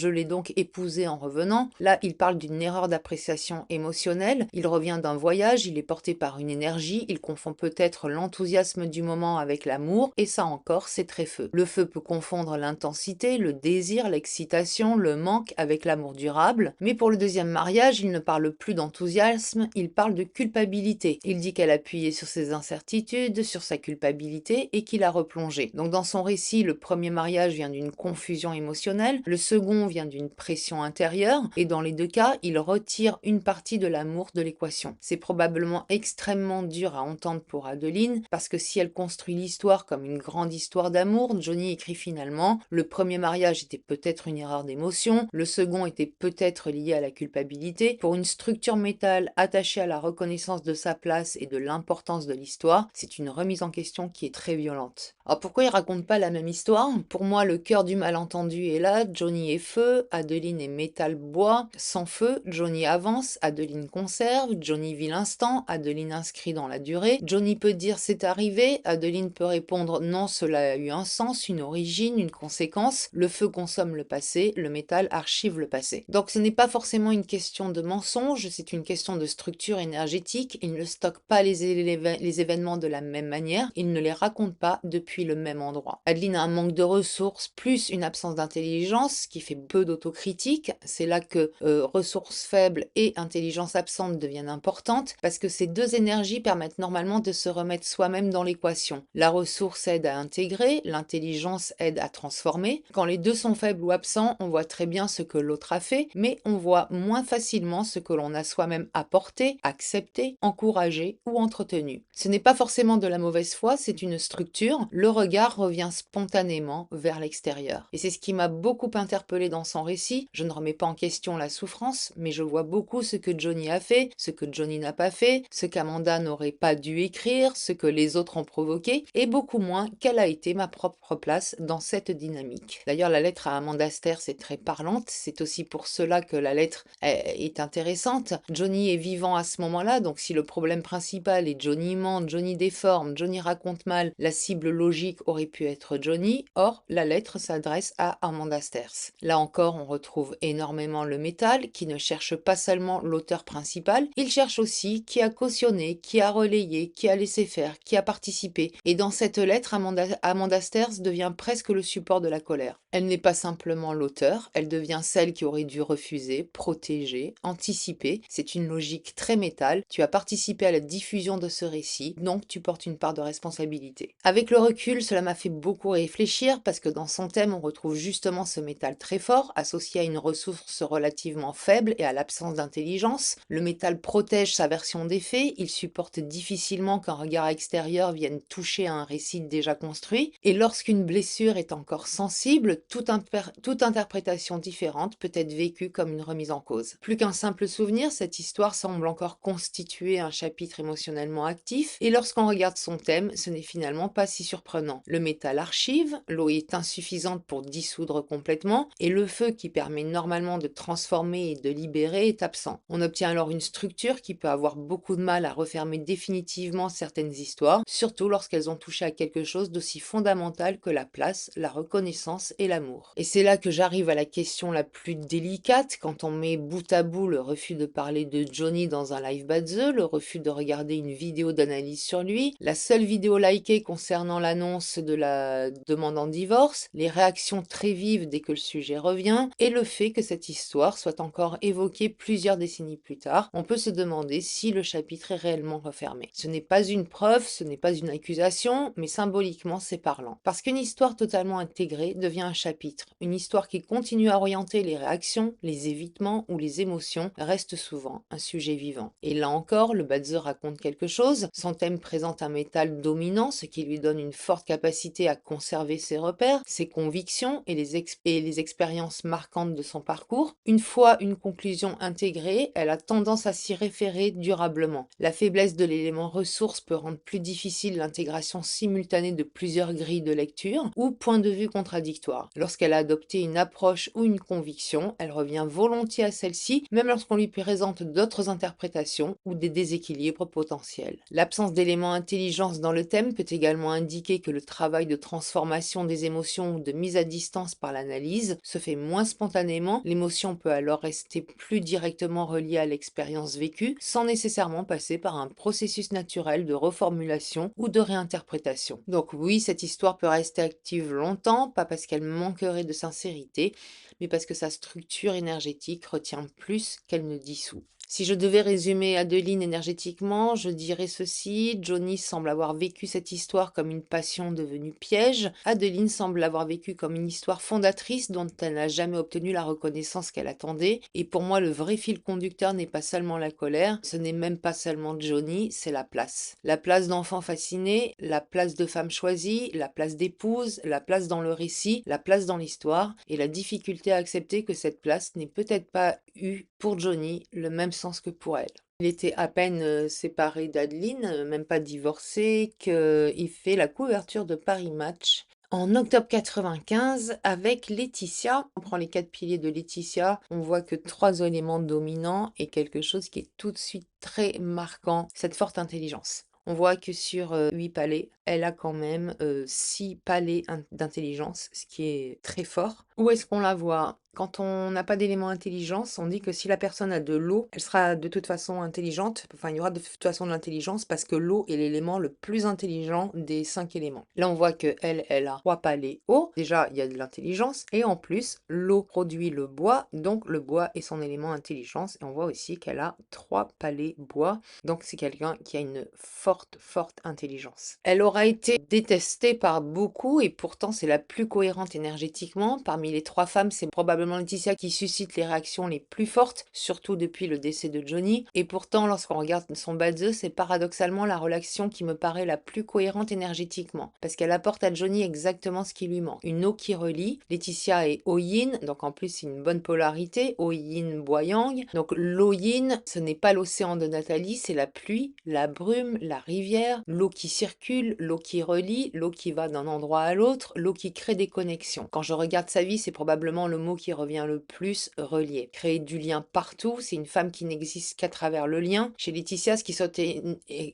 l'ai donc épousée en revenant. » Là, il parle d'une erreur d'appréciation émotionnelle. Il revient d'un voyage, il est porté par une énergie, il confond peut-être l'enthousiasme du moment avec l'amour, et ça encore, c'est très feu. Le feu peut confondre l'intensité, curiosité, le désir, l'excitation, le manque avec l'amour durable. Mais pour le deuxième mariage, il ne parle plus d'enthousiasme, il parle de culpabilité. Il dit qu'elle appuyait sur ses incertitudes, sur sa culpabilité et qu'il a replongé. Donc dans son récit, le premier mariage vient d'une confusion émotionnelle, le second vient d'une pression intérieure et dans les deux cas, il retire une partie de l'amour de l'équation. C'est probablement extrêmement dur à entendre pour Adeline parce que si elle construit l'histoire comme une grande histoire d'amour, Johnny écrit finalement le premier mariage était peut-être une erreur d'émotion, le second était peut-être lié à la culpabilité. Pour une structure métal attachée à la reconnaissance de sa place et de l'importance de l'histoire, c'est une remise en question qui est très violente. Alors pourquoi il raconte pas la même histoire? Pour moi, le cœur du malentendu est là, Johnny est feu, Adeline est métal bois. Sans feu, Johnny avance, Adeline conserve, Johnny vit l'instant, Adeline inscrit dans la durée. Johnny peut dire c'est arrivé, Adeline peut répondre non, cela a eu un sens, une origine, une conséquence. Le feu consomme le passé, le métal archive le passé. Donc ce n'est pas forcément une question de mensonge, c'est une question de structure énergétique. Il ne stocke pas les événements de la même manière, il ne les raconte pas depuis le même endroit. Adeline a un manque de ressources plus une absence d'intelligence qui fait peu d'autocritique. C'est là que ressources faibles et intelligence absente deviennent importantes parce que ces deux énergies permettent normalement de se remettre soi-même dans l'équation. La ressource aide à intégrer, l'intelligence aide à transformer. Quand les deux sont faibles ou absents, on voit très bien ce que l'autre a fait, mais on voit moins facilement ce que l'on a soi-même apporté, accepté, encouragé ou entretenu. Ce n'est pas forcément de la mauvaise foi, c'est une structure. Le regard revient spontanément vers l'extérieur. Et c'est ce qui m'a beaucoup interpellée dans son récit. Je ne remets pas en question la souffrance, mais je vois beaucoup ce que Johnny a fait, ce que Johnny n'a pas fait, ce qu'Amanda n'aurait pas dû écrire, ce que les autres ont provoqué, et beaucoup moins quelle a été ma propre place dans cette dynamique. D'ailleurs, la lettre à Amanda Ster, c'est très parlante, c'est aussi pour cela que la lettre est intéressante. Johnny est vivant à ce moment-là, donc si le problème principal est Johnny ment, Johnny déforme, Johnny raconte mal, la cible logique aurait pu être Johnny, or la lettre s'adresse à Amanda Sters. Là encore, on retrouve énormément le métal qui ne cherche pas seulement l'auteur principal, il cherche aussi qui a cautionné, qui a relayé, qui a laissé faire, qui a participé. Et dans cette lettre, Amanda Sters devient presque le support de la colère. Elle n'est pas simplement l'auteur, elle devient celle qui aurait dû refuser, protéger, anticiper. C'est une logique très métal. Tu as participé à la diffusion de ce récit, donc tu portes une part de responsabilité. Avec le recul, cela m'a fait beaucoup réfléchir parce que dans son thème, on retrouve justement ce métal très fort, associé à une ressource relativement faible et à l'absence d'intelligence. Le métal protège sa version des faits, il supporte difficilement qu'un regard extérieur vienne toucher à un récit déjà construit, et lorsqu'une blessure est encore sensible, toute interprétation différente peut être vécue comme une remise en cause. Plus qu'un simple souvenir, cette histoire semble encore constituer un chapitre émotionnellement actif, et lorsqu'on regarde son thème, ce n'est finalement pas si surprenant. Le métal archive, l'eau est insuffisante pour dissoudre complètement, et le feu qui permet normalement de transformer et de libérer est absent. On obtient alors une structure qui peut avoir beaucoup de mal à refermer définitivement certaines histoires, surtout lorsqu'elles ont touché à quelque chose d'aussi fondamental que la place, la reconnaissance et l'amour. Et c'est là que j'arrive à la question la plus délicate, quand on met bout à bout le refus de parler de Johnny dans un live Badze, le refus de regarder une vidéo d'analyse sur lui, la seule vidéo likée concernant l'annonce de la demande en divorce, les réactions très vives dès que le sujet revient, et le fait que cette histoire soit encore évoquée plusieurs décennies plus tard, on peut se demander si le chapitre est réellement refermé. Ce n'est pas une preuve, ce n'est pas une accusation, mais symboliquement c'est parlant. Parce qu'une histoire totalement intégrée devient un chapitre. Une histoire qui continue à orienter les réactions, les évitements ou les émotions reste souvent un sujet vivant. Et là encore, le Badze raconte quelque chose. Son thème présente un métal dominant, ce qui lui donne une forte capacité à conserver ses repères, ses convictions et les expériences marquantes de son parcours. Une fois une conclusion intégrée, elle a tendance à s'y référer durablement. La faiblesse de l'élément ressource peut rendre plus difficile l'intégration simultanée de plusieurs grilles de lecture ou points de vue contradictoires. Lorsqu'elle a adopté une approche ou une conviction, elle revient volontiers à celle-ci, même lorsqu'on lui présente d'autres interprétations ou des déséquilibres potentiels. L'absence d'éléments intelligence dans le thème peut également indiquer que le travail de transformation des émotions ou de mise à distance par l'analyse se fait moins spontanément. L'émotion peut alors rester plus directement reliée à l'expérience vécue, sans nécessairement passer par un processus naturel de reformulation ou de réinterprétation. Donc oui, cette histoire peut rester active longtemps, pas parce parce qu'elle manquerait de sincérité, mais parce que sa structure énergétique retient plus qu'elle ne dissout. Si je devais résumer Adeline énergétiquement, je dirais ceci: Johnny semble avoir vécu cette histoire comme une passion devenue piège. Adeline semble l'avoir vécue comme une histoire fondatrice dont elle n'a jamais obtenu la reconnaissance qu'elle attendait. Et pour moi, le vrai fil conducteur n'est pas seulement la colère, ce n'est même pas seulement Johnny, c'est la place. La place d'enfant fasciné, la place de femme choisie, la place d'épouse, la place dans le récit, la place dans l'histoire, et la difficulté à accepter que cette place n'ait peut-être pas eu pour Johnny le même sens que pour elle. Il était à peine séparé d'Adeline, même pas divorcé, qu'il fait la couverture de Paris Match en octobre 95 avec Laetitia. On prend les 4 piliers de Laetitia, on voit que 3 éléments dominants et quelque chose qui est tout de suite très marquant, cette forte intelligence. On voit que sur 8 palais, elle a quand même 6 palais d'intelligence, ce qui est très fort. Où est-ce qu'on la voit? Quand on n'a pas d'élément intelligence, on dit que si la personne a de l'eau, elle sera de toute façon intelligente. Enfin, il y aura de toute façon de l'intelligence parce que l'eau est l'élément le plus intelligent des 5 éléments. Là, on voit que elle a 3 palais eau. Déjà, il y a de l'intelligence. Et en plus, l'eau produit le bois. Donc, le bois est son élément intelligence. Et on voit aussi qu'elle a 3 palais bois. Donc, c'est quelqu'un qui a une forte, forte intelligence. Elle aura été détestée par beaucoup et pourtant, c'est la plus cohérente énergétiquement. Parmi les 3 femmes, c'est probablement Laetitia qui suscite les réactions les plus fortes, surtout depuis le décès de Johnny. Et pourtant, lorsqu'on regarde son bad-the, c'est paradoxalement la relation qui me paraît la plus cohérente énergétiquement, parce qu'elle apporte à Johnny exactement ce qui lui manque. Une eau qui relie. Laetitia est O-yin, donc en plus c'est une bonne polarité. O-yin, bois-yang. Donc l'O-yin, ce n'est pas l'océan de Nathalie, c'est la pluie, la brume, la rivière, l'eau qui circule, l'eau qui relie, l'eau qui va d'un endroit à l'autre, l'eau qui crée des connexions. Quand je regarde sa vie, c'est probablement le mot qui revient le plus: relier. Créer du lien partout, c'est une femme qui n'existe qu'à travers le lien. Chez Laetitia, ce qui saute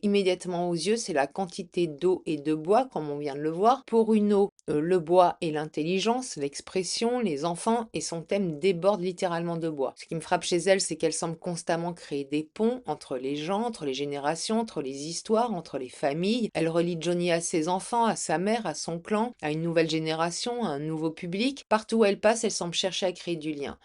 immédiatement aux yeux, c'est la quantité d'eau et de bois, comme on vient de le voir. Pour une eau, le bois et l'intelligence, l'expression, les enfants, et son thème déborde littéralement de bois. Ce qui me frappe chez elle, c'est qu'elle semble constamment créer des ponts entre les gens, entre les générations, entre les histoires, entre les familles. Elle relie Johnny à ses enfants, à sa mère, à son clan, à une nouvelle génération, à un nouveau public. Partout où elle passe, elle semble chercher à créer du lien.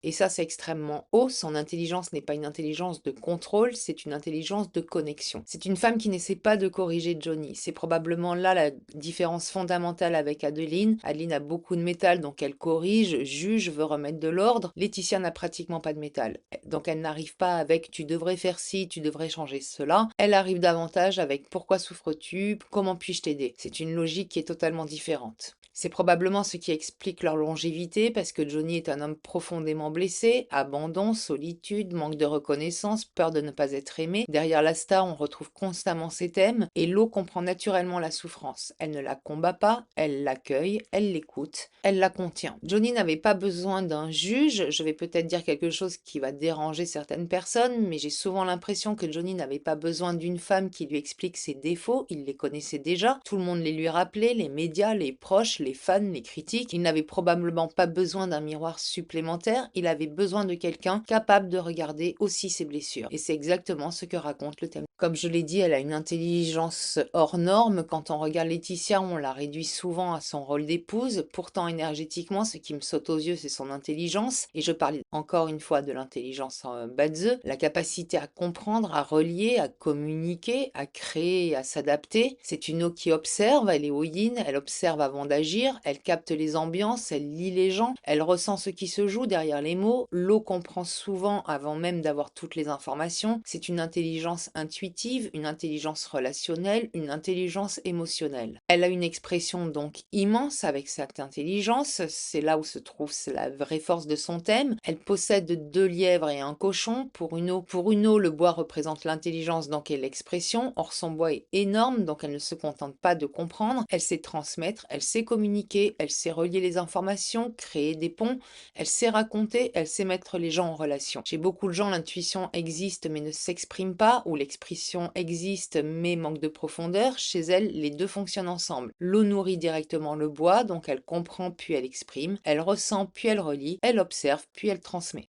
Et ça, c'est extrêmement haut. Son intelligence n'est pas une intelligence de contrôle, c'est une intelligence de connexion. C'est une femme qui n'essaie pas de corriger Johnny. C'est probablement là la différence fondamentale avec Adeline. Adeline a beaucoup de métal, donc elle corrige, juge, veut remettre de l'ordre. Laetitia n'a pratiquement pas de métal. Donc elle n'arrive pas avec tu devrais faire ci, tu devrais changer cela. Elle arrive davantage avec pourquoi souffres-tu, comment puis-je t'aider. C'est une logique qui est totalement différente. C'est probablement ce qui explique leur longévité, parce que Johnny est un homme profondément blessé, abandon, solitude, manque de reconnaissance, peur de ne pas être aimé. Derrière la star, on retrouve constamment ces thèmes, et Lo comprend naturellement la souffrance. Elle ne la combat pas, elle l'accueille, elle l'écoute, elle la contient. Johnny n'avait pas besoin d'un juge, je vais peut-être dire quelque chose qui va déranger certaines personnes, mais j'ai souvent l'impression que Johnny n'avait pas besoin d'une femme qui lui explique ses défauts, il les connaissait déjà, tout le monde les lui rappelait, les médias, les proches, les fans, les critiques. Il n'avait probablement pas besoin d'un miroir supplémentaire, il avait besoin de quelqu'un capable de regarder aussi ses blessures. Et c'est exactement ce que raconte le thème. Comme je l'ai dit, elle a une intelligence hors norme. Quand on regarde Laetitia, on la réduit souvent à son rôle d'épouse. Pourtant, énergétiquement, ce qui me saute aux yeux, c'est son intelligence. Et je parle encore une fois de l'intelligence en Badze, la capacité à comprendre, à relier, à communiquer, à créer, à s'adapter. C'est une eau qui observe, elle est au yin, elle observe avant d'agir, elle capte les ambiances, elle lit les gens, elle ressent ce qui se joue derrière les mots. L'eau comprend souvent avant même d'avoir toutes les informations. C'est une intelligence intuitive, une intelligence relationnelle, une intelligence émotionnelle. Elle a une expression donc immense avec cette intelligence, c'est là où se trouve la vraie force de son thème. Elle possède 2 lièvres et un cochon. Pour une eau, le bois représente l'intelligence donc et l'expression. Or, son bois est énorme, donc elle ne se contente pas de comprendre. Elle sait transmettre, elle sait communiquer, elle sait relier les informations, créer des ponts, elle sait raconter, elle sait mettre les gens en relation. Chez beaucoup de gens, l'intuition existe mais ne s'exprime pas, ou l'expression existe mais manque de profondeur. Chez elle, les deux fonctionnent ensemble. L'eau nourrit directement le bois, donc elle comprend puis elle exprime, elle ressent puis elle relie, elle observe puis elle transmet.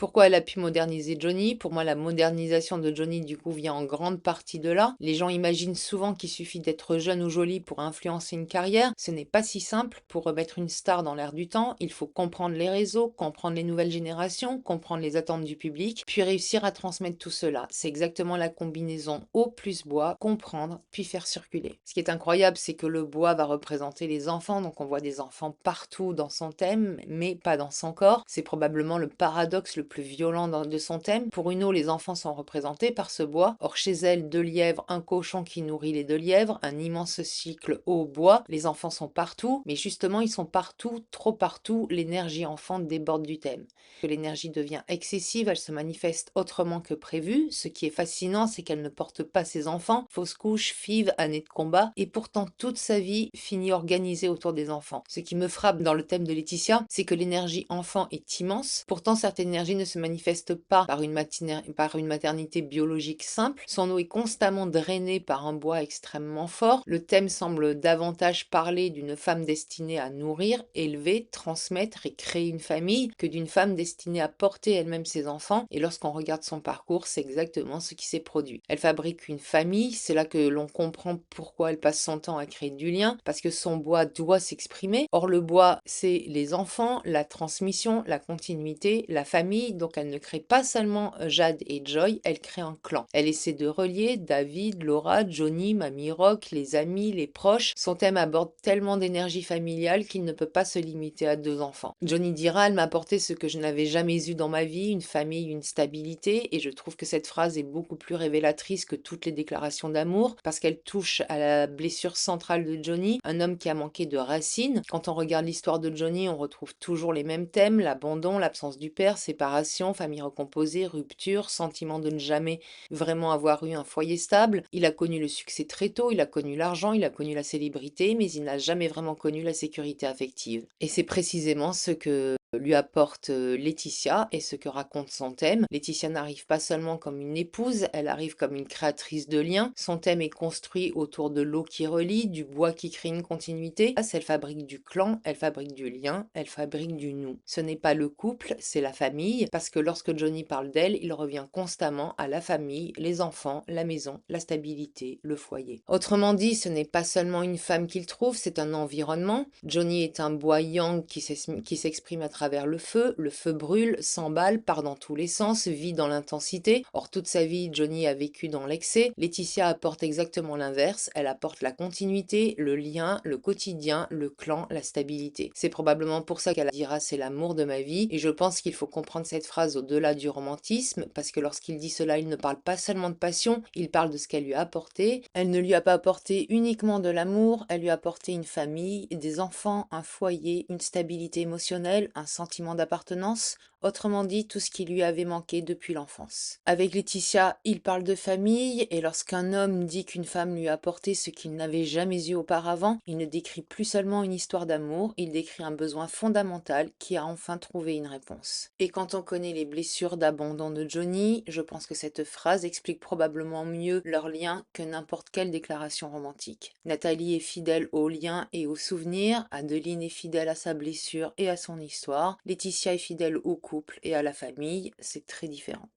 Pourquoi elle a pu moderniser Johnny? Pour moi, la modernisation de Johnny, du coup, vient en grande partie de là. Les gens imaginent souvent qu'il suffit d'être jeune ou jolie pour influencer une carrière. Ce n'est pas si simple. Pour remettre une star dans l'air du temps, il faut comprendre les réseaux, comprendre les nouvelles générations, comprendre les attentes du public, puis réussir à transmettre tout cela. C'est exactement la combinaison eau plus bois, comprendre, puis faire circuler. Ce qui est incroyable, c'est que le bois va représenter les enfants, donc on voit des enfants partout dans son thème, mais pas dans son corps. C'est probablement le paradoxe le plus violent de son thème. Pour une eau, les enfants sont représentés par ce bois. Or, chez elle, deux lièvres, un cochon qui nourrit les deux lièvres, un immense cycle eau-bois. Les enfants sont partout, mais justement, ils sont partout, trop partout. L'énergie enfant déborde du thème. Que l'énergie devient excessive, elle se manifeste autrement que prévu. Ce qui est fascinant, c'est qu'elle ne porte pas ses enfants. Fausse couche, FIV, année de combat, et pourtant toute sa vie finit organisée autour des enfants. Ce qui me frappe dans le thème de Laetitia, c'est que l'énergie enfant est immense. Pourtant, cette énergie ne se manifeste pas par une maternité biologique simple. Son eau est constamment drainée par un bois extrêmement fort. Le thème semble davantage parler d'une femme destinée à nourrir, élever, transmettre et créer une famille que d'une femme destinée à porter elle-même ses enfants. Et lorsqu'on regarde son parcours, c'est exactement ce qui s'est produit. Elle fabrique une famille, c'est là que l'on comprend pourquoi elle passe son temps à créer du lien, parce que son bois doit s'exprimer. Or, le bois, c'est les enfants, la transmission, la continuité, la famille. Donc, elle ne crée pas seulement Jade et Joy, elle crée un clan. Elle essaie de relier David, Laura, Johnny, Mamie Rock, les amis, les proches. Son thème aborde tellement d'énergie familiale qu'il ne peut pas se limiter à deux enfants. Johnny dira, elle m'a apporté ce que je n'avais jamais eu dans ma vie, une famille, une stabilité, et je trouve que cette phrase est beaucoup plus révélatrice que toutes les déclarations d'amour, parce qu'elle touche à la blessure centrale de Johnny, un homme qui a manqué de racines. Quand on regarde l'histoire de Johnny, on retrouve toujours les mêmes thèmes, l'abandon, l'absence du père, séparation, famille recomposée, rupture, sentiment de ne jamais vraiment avoir eu un foyer stable. Il a connu le succès très tôt, il a connu l'argent, il a connu la célébrité, mais il n'a jamais vraiment connu la sécurité affective. Et c'est précisément ce que lui apporte Laetitia et ce que raconte son thème. Laetitia n'arrive pas seulement comme une épouse, elle arrive comme une créatrice de liens. Son thème est construit autour de l'eau qui relie, du bois qui crée une continuité. Elle fabrique du clan, elle fabrique du lien, elle fabrique du nous. Ce n'est pas le couple, c'est la famille, parce que lorsque Johnny parle d'elle, il revient constamment à la famille, les enfants, la maison, la stabilité, le foyer. Autrement dit, ce n'est pas seulement une femme qu'il trouve, c'est un environnement. Johnny est un bois yang qui s'exprime à travers le feu brûle, s'emballe, part dans tous les sens, vit dans l'intensité. Or, toute sa vie, Johnny a vécu dans l'excès. Laetitia apporte exactement l'inverse, elle apporte la continuité, le lien, le quotidien, le clan, la stabilité. C'est probablement pour ça qu'elle dira c'est l'amour de ma vie, et je pense qu'il faut comprendre cette phrase au-delà du romantisme, parce que lorsqu'il dit cela, il ne parle pas seulement de passion, il parle de ce qu'elle lui a apporté. Elle ne lui a pas apporté uniquement de l'amour, elle lui a apporté une famille, des enfants, un foyer, une stabilité émotionnelle, un sentiment d'appartenance, autrement dit tout ce qui lui avait manqué depuis l'enfance. Avec Laetitia, il parle de famille, et lorsqu'un homme dit qu'une femme lui a apporté ce qu'il n'avait jamais eu auparavant, il ne décrit plus seulement une histoire d'amour, il décrit un besoin fondamental qui a enfin trouvé une réponse. Et quand on connaît les blessures d'abandon de Johnny, je pense que cette phrase explique probablement mieux leur lien que n'importe quelle déclaration romantique. Nathalie est fidèle aux liens et aux souvenirs, Adeline est fidèle à sa blessure et à son histoire, Laetitia est fidèle au couple et à la famille, c'est très différent.